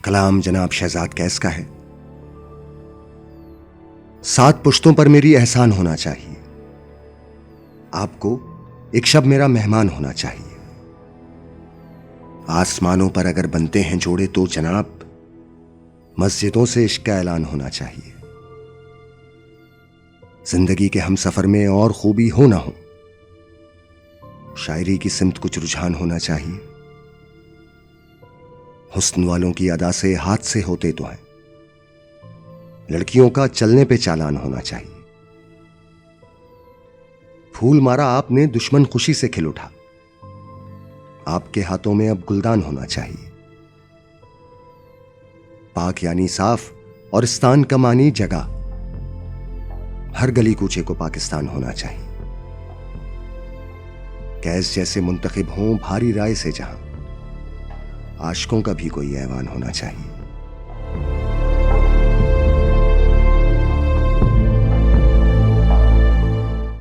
कलाम जनाब शहजाद कैस का है। 7 पुश्तों पर मेरी एहसान होना चाहिए। आपको एक शब मेरा मेहमान होना चाहिए। आसमानों पर अगर बनते हैं जोड़े तो जनाब मस्जिदों से इश्क का ऐलान होना चाहिए। जिंदगी के हम सफर में और खूबी हो ना हो, शायरी की सिमत कुछ रुझान होना चाहिए। हुस्न वालों की अदा से हाथ से होते तो हैं, लड़कियों का चलने पे चालान होना चाहिए। फूल मारा आपने दुश्मन खुशी से खिल उठा, आपके हाथों में अब गुलदान होना चाहिए। पाक यानी साफ और इस्तान का मानी जगह, हर गली कूचे को पाकिस्तान होना चाहिए। कैस जैसे मुंतखब हों भारी राय से जहां, आशिकों का भी कोई ऐवान होना चाहिए।